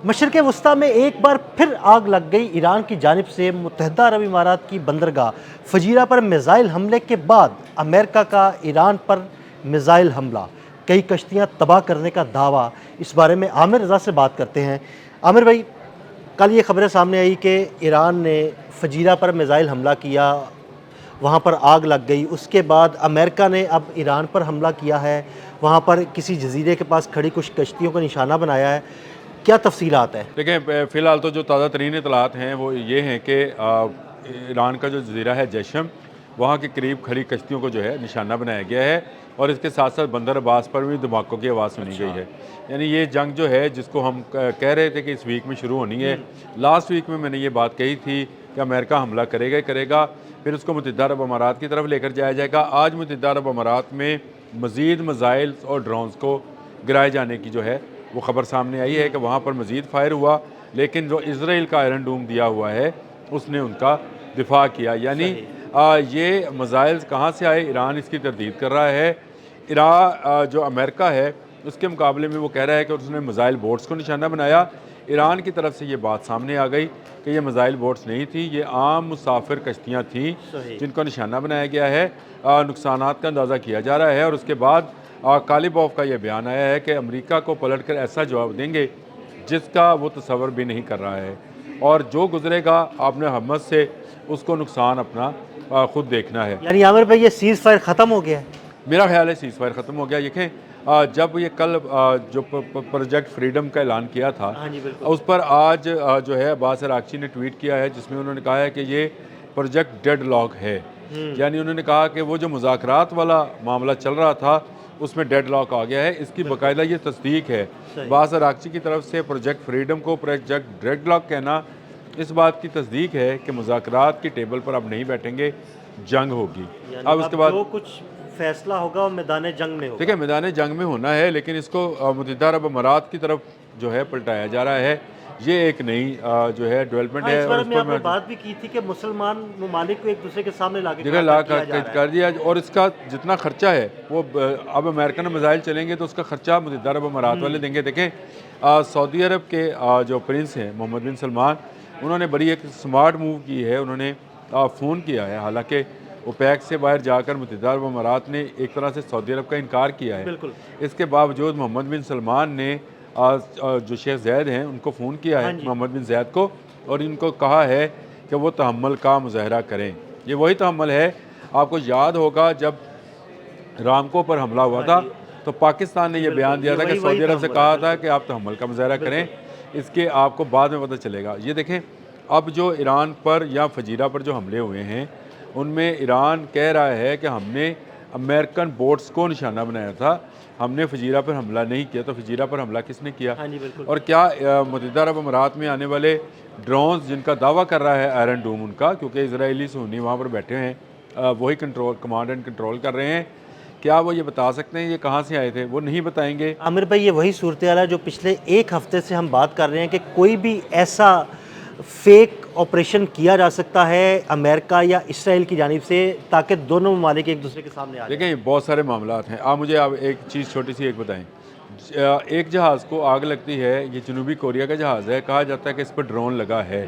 मशरिक़ वस्ता में एक बार फिर आग लग गई। ईरान की जानिब से मुत्तहदा अरब इमारात की बंदरगाह फजीरा पर मिज़ाइल हमले के बाद अमेरिका का ईरान पर मिज़ाइल हमला, कई कश्तियाँ तबाह करने का दावा। इस बारे में आमिर रज़ा से बात करते हैं। आमिर भाई, कल ये खबरें सामने आई कि ईरान ने फजीरा पर मिज़ाइल हमला किया, वहाँ पर आग लग गई। उसके बाद अमेरिका ने अब ईरान पर हमला किया है, वहाँ पर किसी जजीरे के पास खड़ी कुछ कश्तियों को निशाना बनाया है। क्या तफसीलात है? देखें, फ़िलहाल तो जो ताज़ा तरीन इतलात हैं वो ये हैं कि ईरान का जो जज़ीरा है जैशम, वहाँ के करीब खड़ी कश्तियों को जो है निशाना बनाया गया है और इसके साथ साथ बंदर अब्बास पर भी धमाकों की आवाज़ सुनी गई है। यानी ये जंग जो है जिसको हम कह रहे थे कि इस वीक में शुरू होनी है, लास्ट वीक में मैंने ये बात कही थी कि अमेरिका हमला करेगा ही करेगा, फिर उसको मुत्तहदा अरब अमारात की तरफ लेकर जाया जाएगा। आज मुत्तहदा अरब अमारात में मज़ीद मिज़ाइल्स और ड्रोन्स को गिराए जाने की जो है वो ख़बर सामने आई है कि वहाँ पर मज़ीद फायर हुआ, लेकिन जो इसराइल का आयरन डूम दिया हुआ है उसने उनका दिफा किया। यानी ये मिज़ाइल्स कहाँ से आए, ईरान इसकी तरदीद कर रहा है। जो अमेरिका है उसके मुकाबले में वो कह रहा है कि उसने मिज़ाइल बोट्स को निशाना बनाया। ईरान की तरफ से ये बात सामने आ गई कि ये मिज़ाइल बोट्स नहीं थी, ये आम मुसाफिर कश्तियाँ थीं जिनको निशाना बनाया गया है। नुकसानात का अंदाज़ा किया जा रहा है और उसके बाद कालिबॉफ का यह बयान आया है कि अमेरिका को पलटकर ऐसा जवाब देंगे जिसका वो तसव्वुर भी नहीं कर रहा है, और जो गुजरेगा आपने हमत से उसको नुकसान अपना खुद देखना है। यानी आमिर भाई, ये सीज़ फायर ख़त्म हो गया है? मेरा ख्याल है सीज़ फायर ख़त्म हो गया। देखें, जब ये कल जो प्रोजेक्ट फ्रीडम का ऐलान किया था, हाँ जी, बिल्कुल। उस पर आज जो है अब्बास अरागची ने ट्वीट किया है जिसमें उन्होंने कहा है कि ये प्रोजेक्ट डेडलॉक है। यानी उन्होंने कहा कि वो जो मुज़ाकरात वाला मामला चल रहा था उसमें डेडलॉक आ गया है। इसकी बाकायदा ये तस्दीक है अब्बास अरागची की तरफ से। प्रोजेक्ट फ्रीडम को प्रोजेक्ट डेडलॉक कहना इस बात की तस्दीक है कि मुज़ाकरात की टेबल पर अब नहीं बैठेंगे, जंग होगी। अब उसके बाद जो कुछ फैसला होगा वो मैदान जंग में होगा। देखिए, मैदान जंग में होना है, लेकिन इसको मुत्तहदा अरब अमारात की तरफ जो है पलटाया जा रहा है। ये एक नई जो है डेवलपमेंट हाँ, है। इस और बारे इस में पर आपने मैं बात भी की थी कि मुसलमान ममालिक को एक दूसरे के सामने लाके जगह खड़ा ला किया जा रहा कर है। दिया, और इसका जितना खर्चा है वो अब अमेरिकन मिज़ाइल चलेंगे तो उसका खर्चा मुत्तहदा अरब अमारात वाले देंगे। देखें, सऊदी अरब के जो प्रिंस हैं मोहम्मद बिन सलमान, उन्होंने बड़ी एक स्मार्ट मूव की है। उन्होंने फ़ोन किया है, हालांकि ओपेक से बाहर जाकर मुत्तहदा अरब अमारात ने एक तरह से सऊदी अरब का इनकार किया है। बिल्कुल। इसके बावजूद मोहम्मद बिन सलमान ने जो शेख ज़ैद हैं उनको फ़ोन किया है, मोहम्मद बिन ज़ैद को, और इनको कहा है कि वो तहम्मुल का मुज़ाहरा करें। ये वही तहम्मुल है, आपको याद होगा जब रामको पर हमला हुआ था तो पाकिस्तान ने यह बयान दिया था कि सऊदी अरब से कहा था कि आप तहम्मुल का मुज़ाहरा करें, इसके आपको बाद में पता चलेगा। ये देखें, अब जो ईरान पर या फजीरा पर जो हमले हुए हैं उनमें ईरान कह रहा है कि हमने अमेरिकन बोट्स को निशाना बनाया था, हमने फजीरा पर हमला नहीं किया। तो फजीरा पर हमला किसने किया? हाँ जी, बिल्कुल। और क्या मुत्तहदा अरब अमारात में आने वाले ड्रोन्स जिनका दावा कर रहा है आयरन डूम उनका, क्योंकि इजरायली सुन्नी वहाँ पर बैठे हैं, वही कमांड एंड कंट्रोल कर रहे हैं, क्या वो ये बता सकते हैं ये कहाँ से आए थे? वो नहीं बताएंगे। आमिर भाई, ये वही सूरत हाल है जो पिछले एक हफ्ते से हम बात कर रहे हैं कि कोई भी ऐसा फेक ऑपरेशन किया जा सकता है अमेरिका या इसराइल की जानिब से ताकि दोनों ममालिक एक दूसरे के सामने आ जाएं। देखें, बहुत सारे मामलात हैं। आप मुझे एक चीज़ छोटी सी एक बताएं। एक जहाज़ को आग लगती है, ये जनूबी कोरिया का जहाज़ है, कहा जाता है कि इस पर ड्रोन लगा है।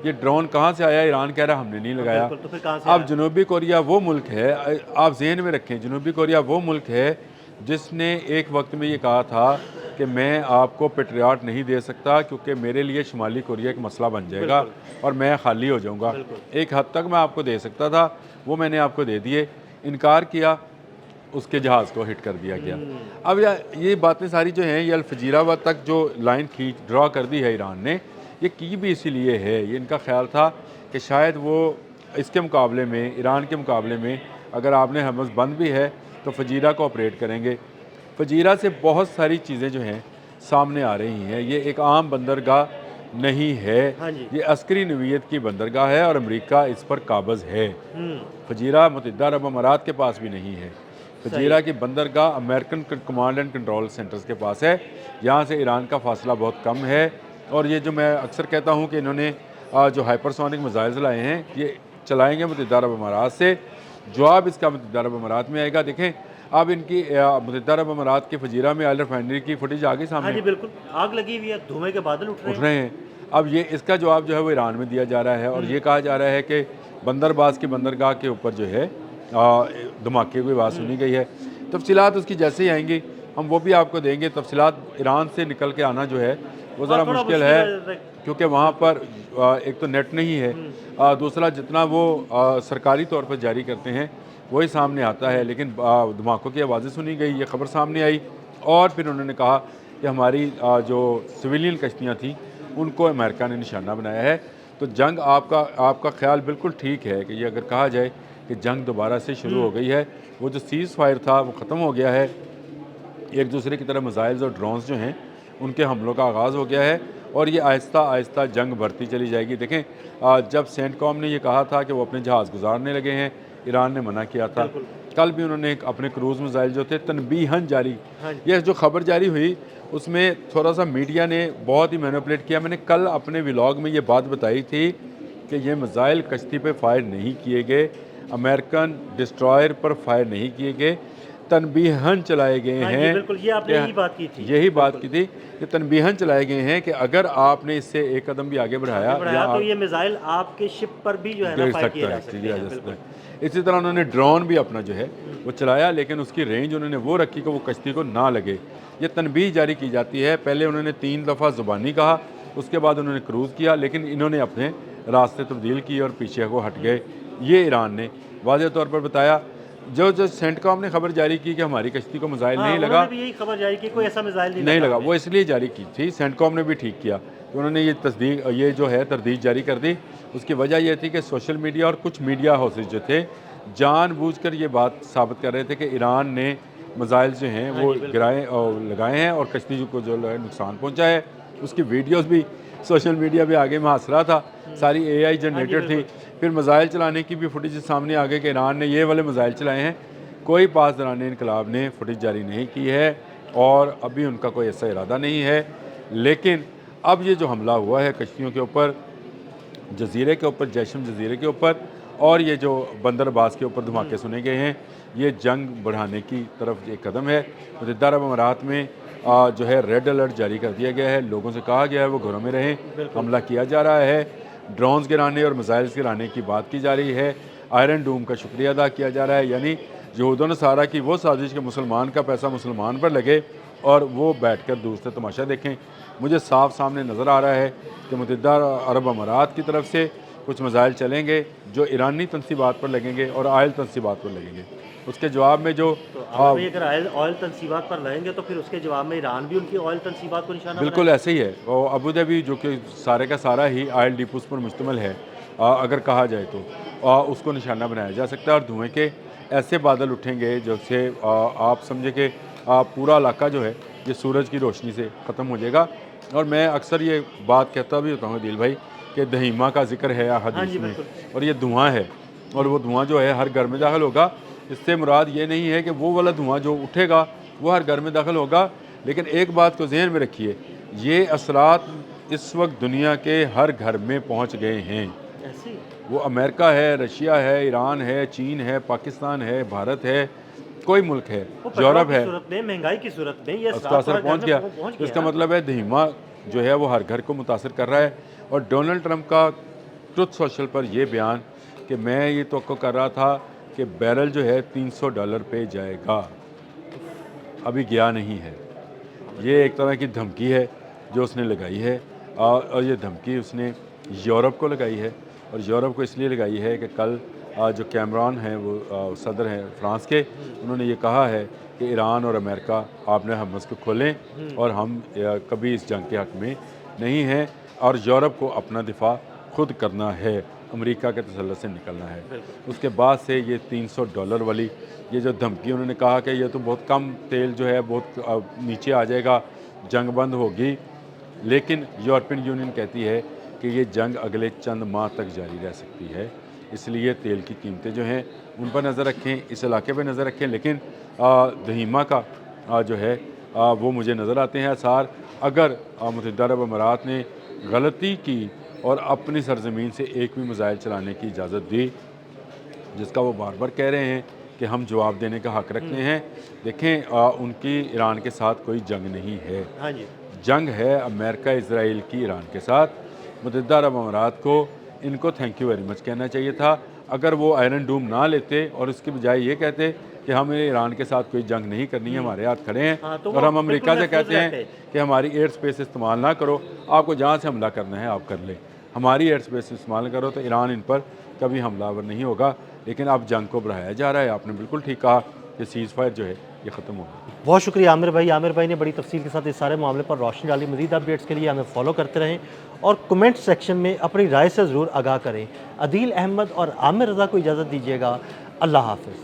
ये ड्रोन कहाँ से आया? ईरान कह रहा हमने नहीं लगाया। तो फिर कहाँ से अब जनूबी कोरिया वो मुल्क है, आप जहन में रखें, जनूबी कोरिया वो मुल्क है जिसने एक वक्त में ये कहा था कि मैं आपको पेट्रियाट नहीं दे सकता क्योंकि मेरे लिए शुमाली कोरिया एक मसला बन जाएगा और मैं खाली हो जाऊंगा। एक हद तक मैं आपको दे सकता था, वो मैंने आपको दे दिए। इनकार किया, उसके जहाज़ को हिट कर दिया गया। अब ये बातें सारी जो हैं, ये अलफजीरा तक जो लाइन खींच ड्रा कर दी है ईरान ने, ये की भी इसीलिए है। ये इनका ख्याल था कि शायद वो इसके मुकाबले में, ईरान के मुकाबले में, अगर आपने हमस बंद भी है तो फजीरा को ऑपरेट करेंगे। फजीरा से बहुत सारी चीज़ें जो हैं सामने आ रही हैं। ये एक आम बंदरगाह नहीं है, ये अस्करी नवीयत की बंदरगाह है और अमेरिका इस पर काबज़ है। फजीरा मुत्तहदा अरब अमारात के पास भी नहीं है। फजीरा की बंदरगाह American command and control centres के पास है, यहाँ से ईरान का फासला बहुत कम है। और ये जो मैं अक्सर कहता हूँ कि इन्होंने जो हाइपरसोनिक मिसाइल्स लाए हैं ये चलाएँगे मुत्तहदा अरब अमारात से, जवाब इसका मुत्तहदा अरब अमारात में आएगा। देखें, अब इनकी मुत्तहिदा अरब अमारात की फजीरा में ऑयल रिफाइनरी की फुटेज आ गई हाँ सामने, जी बिल्कुल, आग लगी हुई है, धुएं के बादल उठ रहे उठ हैं। रहे हैं। अब ये इसका जवाब जो है वो ईरान में दिया जा रहा है और ये कहा जा रहा है कि बंदरबाज की बंदरगाह के ऊपर जो है धमाके की बात सुनी गई है। तफसीलात उसकी जैसे ही आएंगी हम वो भी आपको देंगे। तफसीलात ईरान से निकल के आना जो है वो ज़रा थोड़ा मुश्किल है, क्योंकि वहाँ पर एक तो नेट नहीं है, दूसरा जितना वो सरकारी तौर पर जारी करते हैं वही सामने आता है। लेकिन धमाकों की आवाज़ें सुनी गई, ये खबर सामने आई और फिर उन्होंने कहा कि हमारी जो सिविलियन कश्तियाँ थीं उनको अमेरिका ने निशाना बनाया है। तो जंग आपका ख्याल बिल्कुल ठीक है कि ये अगर कहा जाए कि जंग दोबारा से शुरू हो गई है, वो जो सीज़ फायर था वो ख़त्म हो गया है, एक दूसरे की तरफ मिसाइल्स और ड्रोन्स जो हैं उनके हमलों का आगाज़ हो गया है और ये आहिस्ता आहिस्ता जंग बढ़ती चली जाएगी। देखें जब सेंटकॉम ने ये कहा था कि वो अपने जहाज़ गुजारने लगे हैं, ईरान ने मना किया था। कल भी उन्होंने अपने क्रूज़ मिसाइल जो थे तनबीहन जारी, ये जो खबर जारी हुई उसमें थोड़ा सा मीडिया ने बहुत ही मैनिपुलेट किया। मैंने कल अपने व्लॉग में ये बात बताई थी कि ये मिसाइल कश्ती पे फायर नहीं किए गए, अमेरिकन डिस्ट्रॉयर पर फायर नहीं किए गए, तनबीहन चलाए गए हैं। बिल्कुल, ये आपने यही बात की थी। यही बात की थी कि तनबीहन चलाए गए हैं कि अगर आपने इससे एक कदम भी आगे बढ़ाया तो ये मिसाइल आपके शिप पर भी जो है ना गिर फायर सकता किए जा है, सकते गिरा हैं। जा सकता है। इसी तरह उन्होंने ड्रोन भी अपना जो है वो चलाया, लेकिन उसकी रेंज उन्होंने वो रखी कि वो कश्ती को ना लगे। ये तनबीह जारी की जाती है। पहले उन्होंने 3 दफ़ा ज़ुबानी कहा, उसके बाद उन्होंने क्रूज़ किया, लेकिन इन्होंने अपने रास्ते तब्दील किए और पीछे को हट गए। ये ईरान ने वाज़ेह तौर पर बताया। जो सेंटकॉम ने खबर जारी की कि हमारी कश्ती को मिसाइल नहीं लगा, भी यही खबर जारी की, कोई ऐसा मिसाइल नहीं लगा, वो इसलिए जारी की थी। सेंटकॉम ने भी ठीक किया कि उन्होंने ये जो है तरदीद जारी कर दी। उसकी वजह यह थी कि सोशल मीडिया और कुछ मीडिया हाउसेज जो थे जानबूझकर ये बात साबित कर रहे थे कि ईरान ने मिसाइल जो हैं वो गिराए और लगाए हैं और कश्ती को जो है नुकसान पहुँचा है। उसकी वीडियोज़ भी सोशल मीडिया पे आगे में हंस रहा था, सारी AI जनरेटेड थी। फिर मिसाइल चलाने की भी फुटेज सामने आ गई कि ईरान ने ये वाले मिसाइल चलाए हैं। कोई पासदारान इनकलाब ने फुटेज जारी नहीं की है और अभी उनका कोई ऐसा इरादा नहीं है। लेकिन अब ये जो हमला हुआ है कश्तियों के ऊपर, जजीरे के ऊपर, जैशम जजीरे के ऊपर, और ये जो बंदरबाज के ऊपर धमाके सुने गए हैं, ये जंग बढ़ाने की तरफ एक कदम है। मुत्तहिदा अरब अमारात में जो है रेड अलर्ट जारी कर दिया गया है। लोगों से कहा गया है वो घरों में रहें। हमला किया जा रहा है, ड्रोन्स गिराने और मिसाइल्स गिराने की बात की जा रही है। आयरन डूम का शुक्रिया अदा किया जा रहा है, यानी यहूद नसारा की वो साजिश के मुसलमान का पैसा मुसलमान पर लगे और वो बैठकर दूर से तमाशा देखें। मुझे साफ सामने नज़र आ रहा है कि मुत्तहिदा अरब अमारात की तरफ से कुछ मिसाइल चलेंगे जो ईरानी तनसीबात पर लगेंगे और आयल तनसीबात पर लगेंगे। उसके जवाब में जो अगर ऑयल तनसीबात पर लगेंगे तो फिर उसके जवाब में ईरान भी उनकी ऑयल तनसीबात को निशाना बिल्कुल ऐसे ही है। और अबू धाबी जो कि सारे का सारा ही ऑयल डिपोस पर मुश्तमिल है, अगर कहा जाए तो उसको निशाना बनाया जा सकता है और धुएँ के ऐसे बादल उठेंगे जैसे आप समझे कि पूरा इलाका जो है ये सूरज की रोशनी से ख़त्म हो जाएगा। और मैं अक्सर ये बात कहता भी होता हूँ दिल भाई कि दहीमा का जिक्र है हदीस में, और ये धुआं है और वो धुआं जो है हर घर में दाखिल होगा। इससे मुराद ये नहीं है कि वो वाला धुआं जो उठेगा वो हर घर में दाखिल होगा, लेकिन एक बात को जहन में रखिए, ये असरात इस वक्त दुनिया के हर घर में पहुंच गए हैं। वो अमेरिका है, रशिया है, ईरान है, चीन है, पाकिस्तान है, भारत है, कोई मुल्क है, यूरोप है, महंगाई की सूरत में ये उसका असर पहुँच गया। इसका मतलब है धीमा जो है वो हर घर को मुतासर कर रहा है। और डोनाल्ड ट्रंप का ट्रुथ सोशल पर यह बयान कि मैं ये तवक्को कर रहा था कि बैरल जो है $300 पे जाएगा, अभी गया नहीं है। ये एक तरह की धमकी है जो उसने लगाई है और ये धमकी उसने यूरोप को लगाई है। और यूरोप को इसलिए लगाई है कि कल जो कैमरॉन हैं वो सदर हैं फ्रांस के, उन्होंने ये कहा है कि ईरान और अमेरिका आपने हमस को खोलें और हम कभी इस जंग के हक़ में नहीं हैं और यूरोप को अपना दिफा खुद करना है, अमेरिका के तसल्लुत से निकलना है। उसके बाद से ये $300 वाली ये जो धमकी उन्होंने कहा कि ये तो बहुत कम तेल जो है बहुत नीचे आ जाएगा, जंग बंद होगी, लेकिन यूरोपियन यूनियन कहती है कि ये जंग अगले चंद माह तक जारी रह सकती है। इसलिए तेल की कीमतें जो हैं उन पर नज़र रखें, इस इलाके पर नज़र रखें। लेकिन दहीमा का जो है वो मुझे नज़र आते हैं आसार। अगर मुत्तहिदा अरब अमारात ने गलती की और अपनी सरजमीन से एक भी मिसाइल चलाने की इजाज़त दी, जिसका वो बार बार कह रहे हैं कि हम जवाब देने का हक़ रखते हैं। देखें उनकी ईरान के साथ कोई जंग नहीं है, हाँ जी, जंग है अमेरिका इसराइल की ईरान के साथ। मुत्तहिदा अरब अमारात को इनको थैंक यू वेरी मच कहना चाहिए था। अगर वो आयरन डूम ना लेते और उसके बजाय ये कहते कि हमें ईरान के साथ कोई जंग नहीं करनी है, हमारे हाथ खड़े हैं, हाँ, तो और वो हम अमेरिका से बिल्कुल कहते महफूज हैं कि हमारी एयर स्पेस इस्तेमाल ना करो, आपको जहाँ से हमला करना है आप कर लें, हमारी एयर स्पेस इस्तेमाल करो, तो ईरान इन पर कभी हमलावर नहीं होगा। लेकिन अब जंग को बढ़ाया जा रहा है। आपने बिल्कुल ठीक कहा कि सीज़ फायर जो है ये ख़त्म हो गया। बहुत शुक्रिया आमिर भाई। आमिर भाई ने बड़ी तफसील के साथ इस सारे मामले पर रोशनी डाली। मज़ीद अपडेट्स के लिए हमें फॉलो करते रहें और कमेंट सेक्शन में अपनी राय से ज़रूर आगाह करें। अदील अहमद और आमिर रज़ा को इजाज़त दीजिएगा। अल्लाह हाफ़िज़।